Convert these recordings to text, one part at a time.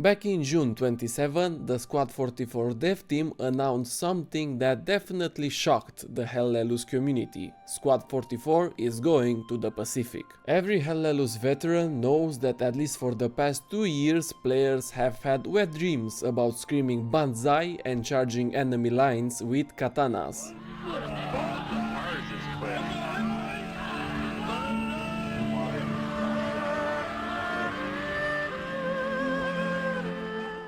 Back in June 27, the Squad 44 dev team announced something that definitely shocked the Hell Let Loose community. Squad 44 is going to the Pacific. Every Hell Let Loose veteran knows that at least for the past 2 years players have had wet dreams about screaming banzai and charging enemy lines with katanas.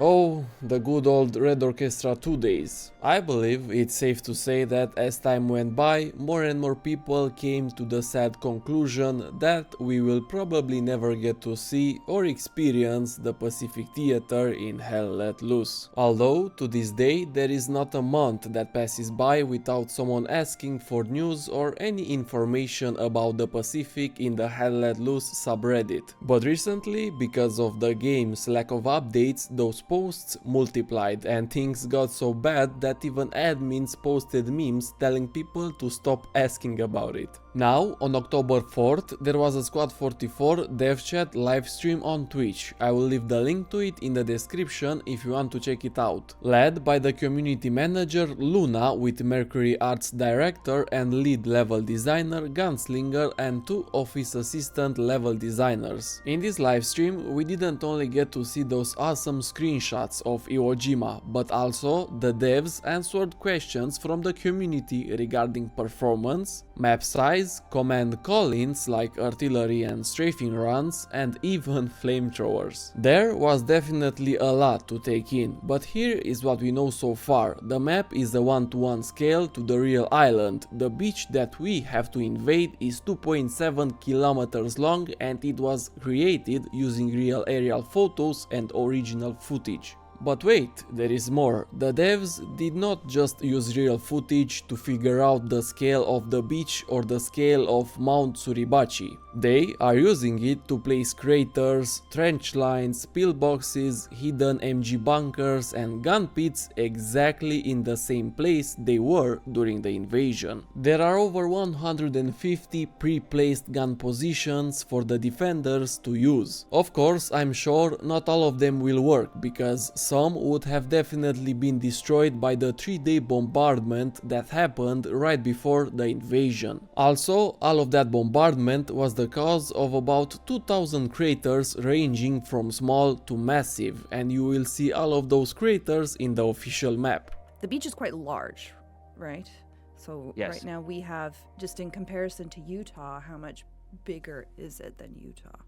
Oh, the good old Red Orchestra 2 days. I believe it's safe to say that as time went by, more and more people came to the sad conclusion that we will probably never get to see or experience the Pacific Theater in Hell Let Loose. Although, to this day, there is not a month that passes by without someone asking for news or any information about the Pacific in the Hell Let Loose subreddit. But recently, because of the game's lack of updates, those posts multiplied and things got so bad that even admins posted memes telling people to stop asking about it. Now, on October 4th, there was a Squad 44 dev chat livestream on Twitch. I will leave the link to it in the description if you want to check it out. Led by the community manager Luna with Mercury Arts director and lead level designer Gunslinger and 2 office assistant level designers. In this livestream, we didn't only get to see those awesome screenshots of IWO JIMA, but also the devs answered questions from the community regarding performance, map size, command call-ins like artillery and strafing runs, and even flamethrowers. There was definitely a lot to take in, but here is what we know so far. The map is a 1-to-1 scale to the real island. The beach that we have to invade is 2.7 kilometers long and it was created using real aerial photos and original footage. But wait, there is more. The devs did not just use real footage to figure out the scale of the beach or the scale of Mount Suribachi. They are using it to place craters, trench lines, pillboxes, hidden MG bunkers and gun pits exactly in the same place they were during the invasion. There are over 150 pre-placed gun positions for the defenders to use. Of course, I'm sure not all of them will work because some would have definitely been destroyed by the 3-day bombardment that happened right before the invasion. Also, all of that bombardment was the cause of about 2,000 craters ranging from small to massive, and you will see all of those craters in the official map. The beach is quite large, right? So Yes. right now we have, just in comparison to Utah, how much bigger is it than Utah?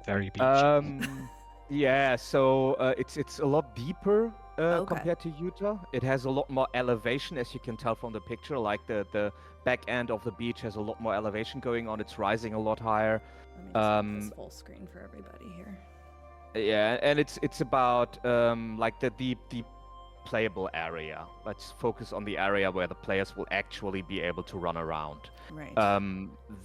Very beach. Yeah, so it's a lot deeper Okay. compared to Utah. It has a lot more elevation, as you can tell from the picture. Like the back end of the beach has a lot more elevation going on. It's rising a lot higher. Let me just make this full screen for everybody here. Yeah, and it's about like the deep playable area. Let's focus on the area where the players will actually be able to run around. Right.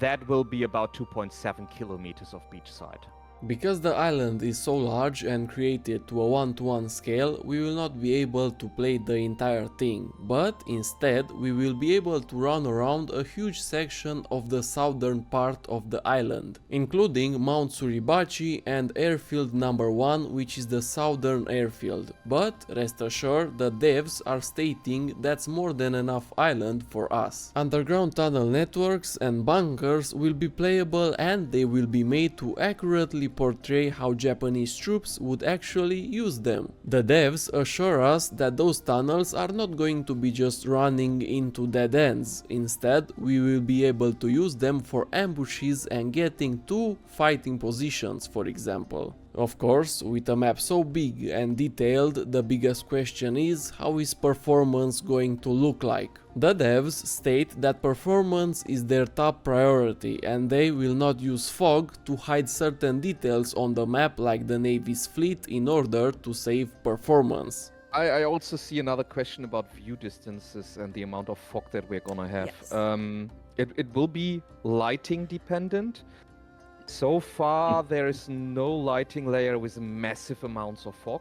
That will be about 2.7 kilometers of beachside. Because the island is so large and created to a 1-to-1 scale, we will not be able to play the entire thing, but instead we will be able to run around a huge section of the southern part of the island, including Mount Suribachi and Airfield number 1, which is the southern airfield. But rest assured, the devs are stating that's more than enough island for us. Underground tunnel networks and bunkers will be playable and they will be made to accurately portray how Japanese troops would actually use them. The devs assure us that those tunnels are not going to be just running into dead ends. Instead, we will be able to use them for ambushes and getting to fighting positions, for example. Of course, with a map so big and detailed, the biggest question is how is performance going to look like? The devs state that performance is their top priority and they will not use fog to hide certain details on the map like the Navy's fleet in order to save performance. I also see another question about view distances and the amount of fog that we're gonna have. Yes. It will be lighting dependent. So far, there is no lighting layer with massive amounts of fog.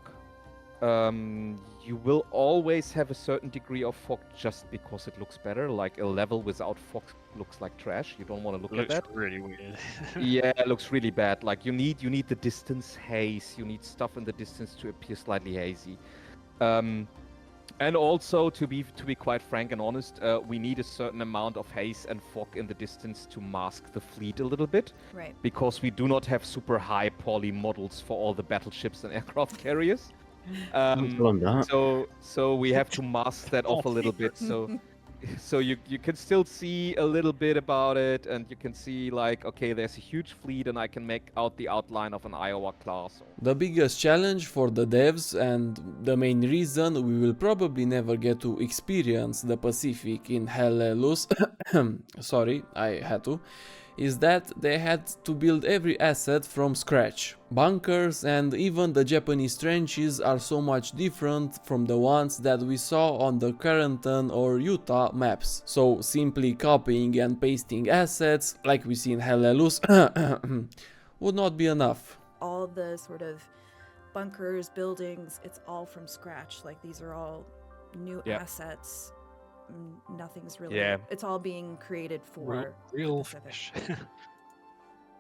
you will always have a certain degree of fog just because it looks better. Like a level without fog looks like trash. You don't want to look at Looks that. really weird. Yeah, it looks really bad. Like you need the distance haze. You need stuff in the distance to appear slightly hazy. And also, to be quite frank and honest, we need a certain amount of haze and fog in the distance to mask the fleet a little bit, Right. because we do not have super high poly models for all the battleships and aircraft carriers. So we have to mask that off a little bit. So you can still see a little bit about it, and you can see like, okay, there's a huge fleet, and I can make out the outline of an Iowa class. The biggest challenge for the devs, and the main reason we will probably never get to experience the Pacific in Hellelus, sorry, I had to, is that they had to build every asset from scratch. Bunkers and even the Japanese trenches are so much different from the ones that we saw on the Carrington or Utah maps. So simply copying and pasting assets, like we see in Hellelus, would not be enough. All the sort of bunkers, buildings, it's all from scratch. Like these are all new Yeah. assets. Nothing's really. Yeah. It's all being created for Real Pacific. fish.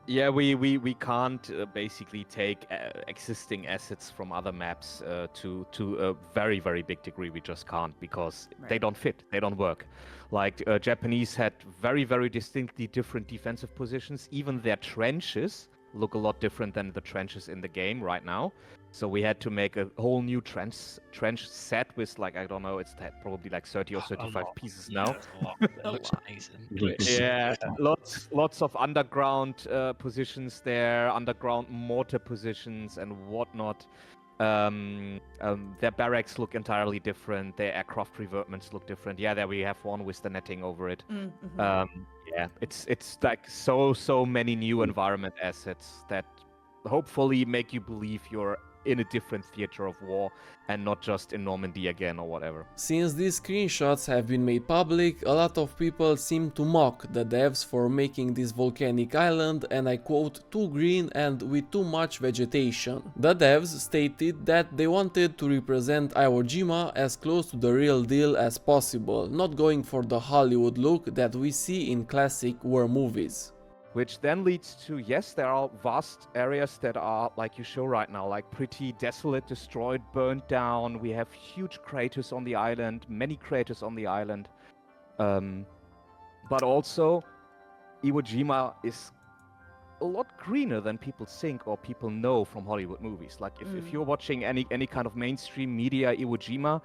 Yeah, we can't basically take existing assets from other maps to a very, very big degree. We just can't, because they Right. don't fit, they don't work. Like Japanese had very, very distinctly different defensive positions. Even their trenches look a lot different than the trenches in the game right now. So we had to make a whole new trench set with, like, I don't know, it's probably like 30 or 35 pieces now. It looks amazing. Yeah, lots of underground positions there, underground mortar positions and whatnot. Their barracks look entirely different. Their aircraft revetments look different. Yeah, there we have one with the netting over it. Yeah, it's like so many new environment assets that hopefully make you believe you're in a different theater of war and not just in Normandy again or whatever. Since these screenshots have been made public, a lot of people seem to mock the devs for making this volcanic island, and I quote, too green and with too much vegetation. The devs stated that they wanted to represent IWO JIMA as close to the real deal as possible, not going for the Hollywood look that we see in classic war movies. Which then leads to, yes, there are vast areas that are, like you show right now, like pretty desolate, destroyed, burned down. We have huge craters on the island, many craters on the island. But also, Iwo Jima is a lot greener than people think or people know from Hollywood movies. Like if you're watching any kind of mainstream media Iwo Jima,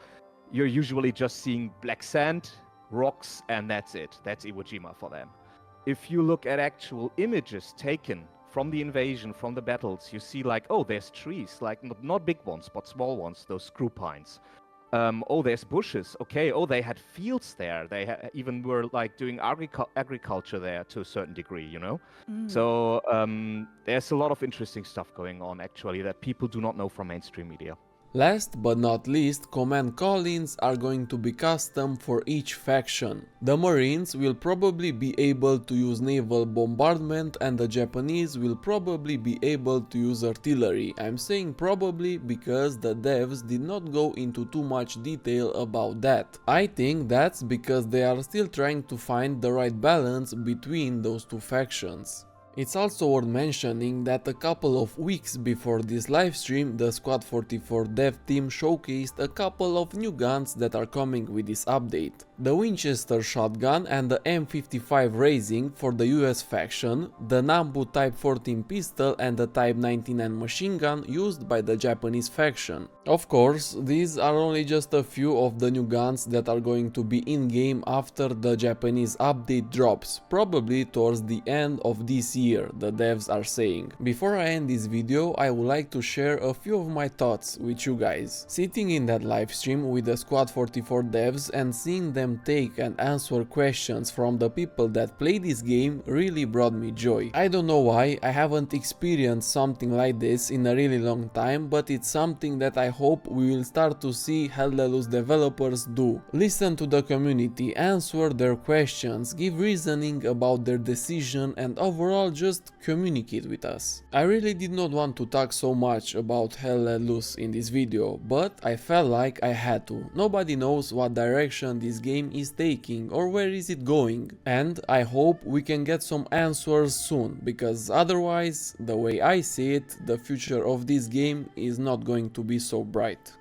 you're usually just seeing black sand, rocks, and that's it. That's Iwo Jima for them. If you look at actual images taken from the invasion, from the battles, you see like, oh, there's trees, like not big ones, but small ones, those screw pines. Oh, there's bushes. Okay, oh, they had fields there. They even were like doing agriculture there to a certain degree, you know? So there's a lot of interesting stuff going on actually that people do not know from mainstream media. Last but not least, command call-ins are going to be custom for each faction. The Marines will probably be able to use naval bombardment and the Japanese will probably be able to use artillery. I'm saying probably because the devs did not go into too much detail about that. I think that's because they are still trying to find the right balance between those two factions. It's also worth mentioning that a couple of weeks before this livestream, the Squad 44 dev team showcased a couple of new guns that are coming with this update. The Winchester shotgun and the M55 Razing for the US faction, the Nambu Type 14 pistol and the Type 99 machine gun used by the Japanese faction. Of course, these are only just a few of the new guns that are going to be in-game after the Japanese update drops, probably towards the end of this year, the devs are saying. Before I end this video, I would like to share a few of my thoughts with you guys. Sitting in that livestream with the Squad 44 devs and seeing them take and answer questions from the people that play this game really brought me joy. I don't know why, I haven't experienced something like this in a really long time, but it's something that I hope we will start to see Hellelus developers do. Listen to the community, answer their questions, give reasoning about their decision and overall just communicate with us. I really did not want to talk so much about Hell Let Loose in this video, but I felt like I had to. Nobody knows what direction this game is taking or where is it going, and I hope we can get some answers soon, because otherwise, the way I see it, the future of this game is not going to be so bright.